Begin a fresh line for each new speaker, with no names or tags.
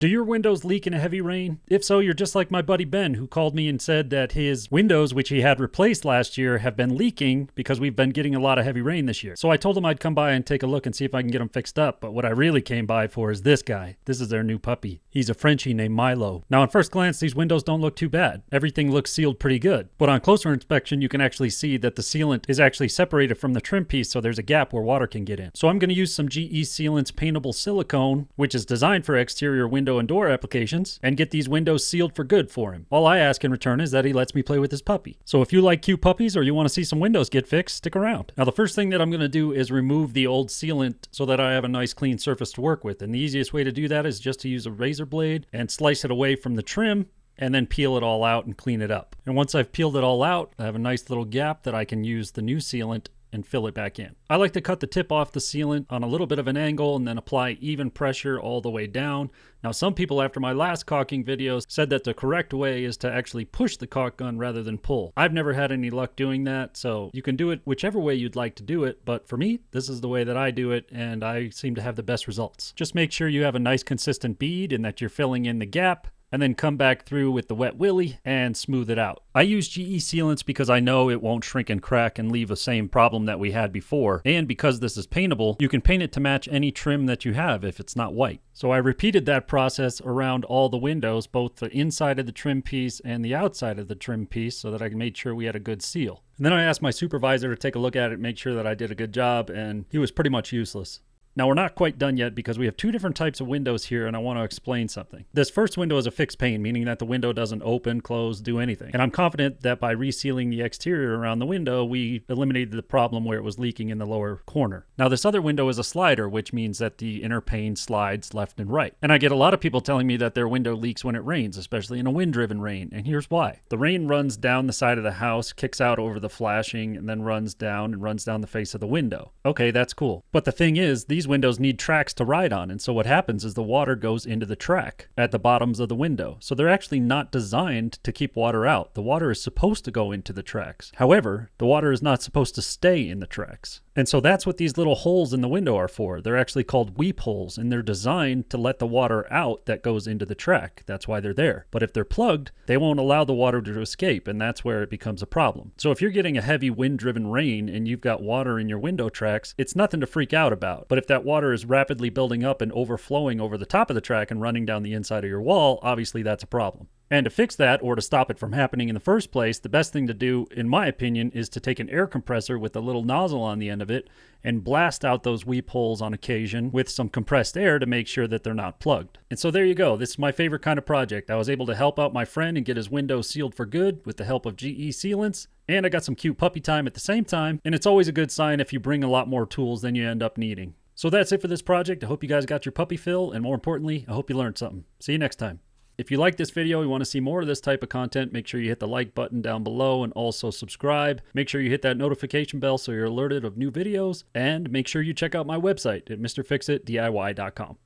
Do your windows leak in a heavy rain? If so, you're just like my buddy Ben, who called me and said that his windows, which he had replaced last year, have been leaking because we've been getting a lot of heavy rain this year. So I told him I'd come by and take a look and see if I can get them fixed up. But what I really came by for is this guy. This is their new puppy. He's a Frenchie named Milo. Now, on first glance, these windows don't look too bad. Everything looks sealed pretty good. But on closer inspection, you can actually see that the sealant is actually separated from the trim piece, so there's a gap where water can get in. So I'm going to use some GE Sealant's paintable silicone, which is designed for exterior window and door applications, and get these windows sealed for good for him. All I ask in return is that he lets me play with his puppy. So if you like cute puppies or you want to see some windows get fixed, stick around. Now the first thing that I'm going to do is remove the old sealant so that I have a nice clean surface to work with. And the easiest way to do that is just to use a razor blade and slice it away from the trim and then peel it all out and clean it up. And once I've peeled it all out, I have a nice little gap that I can use the new sealant and fill it back in. I like to cut the tip off the sealant on a little bit of an angle and then apply even pressure all the way down. Now some people after my last caulking videos said that the correct way is to actually push the caulk gun rather than pull. I've never had any luck doing that, so you can do it whichever way you'd like to do it, but for me, this is the way that I do it and I seem to have the best results. Just make sure you have a nice consistent bead and that you're filling in the gap, and then come back through with the wet willy and smooth it out. I use GE sealants because I know it won't shrink and crack and leave the same problem that we had before. And because this is paintable, you can paint it to match any trim that you have if it's not white. So I repeated that process around all the windows, both the inside of the trim piece and the outside of the trim piece, so that I made sure we had a good seal. And then I asked my supervisor to take a look at it, make sure that I did a good job, and he was pretty much useless. Now we're not quite done yet because we have two different types of windows here and I want to explain something. This first window is a fixed pane, meaning that the window doesn't open, close, do anything. And I'm confident that by resealing the exterior around the window, we eliminated the problem where it was leaking in the lower corner. Now this other window is a slider, which means that the inner pane slides left and right. And I get a lot of people telling me that their window leaks when it rains, especially in a wind-driven rain. And here's why. The rain runs down the side of the house, kicks out over the flashing, and then runs down the face of the window. Okay, that's cool. But the thing is, these windows need tracks to ride on, and so what happens is the water goes into the track at the bottoms of the window. So they're actually not designed to keep water out. The water is supposed to go into the tracks. However, the water is not supposed to stay in the tracks. And so that's what these little holes in the window are for. They're actually called weep holes, and they're designed to let the water out that goes into the track. That's why they're there. But if they're plugged, they won't allow the water to escape, and that's where it becomes a problem. So if you're getting a heavy wind-driven rain and you've got water in your window tracks, it's nothing to freak out about. But if that water is rapidly building up and overflowing over the top of the track and running down the inside of your wall, obviously that's a problem. And to fix that, or to stop it from happening in the first place, the best thing to do, in my opinion, is to take an air compressor with a little nozzle on the end of it and blast out those weep holes on occasion with some compressed air to make sure that they're not plugged. And so there you go. This is my favorite kind of project. I was able to help out my friend and get his windows sealed for good with the help of GE sealants. And I got some cute puppy time at the same time. And it's always a good sign if you bring a lot more tools than you end up needing. So that's it for this project. I hope you guys got your puppy fill. And more importantly, I hope you learned something. See you next time. If you like this video, you want to see more of this type of content, make sure you hit the like button down below and also subscribe. Make sure you hit that notification bell so you're alerted of new videos, and make sure you check out my website at mrfixitdiy.com.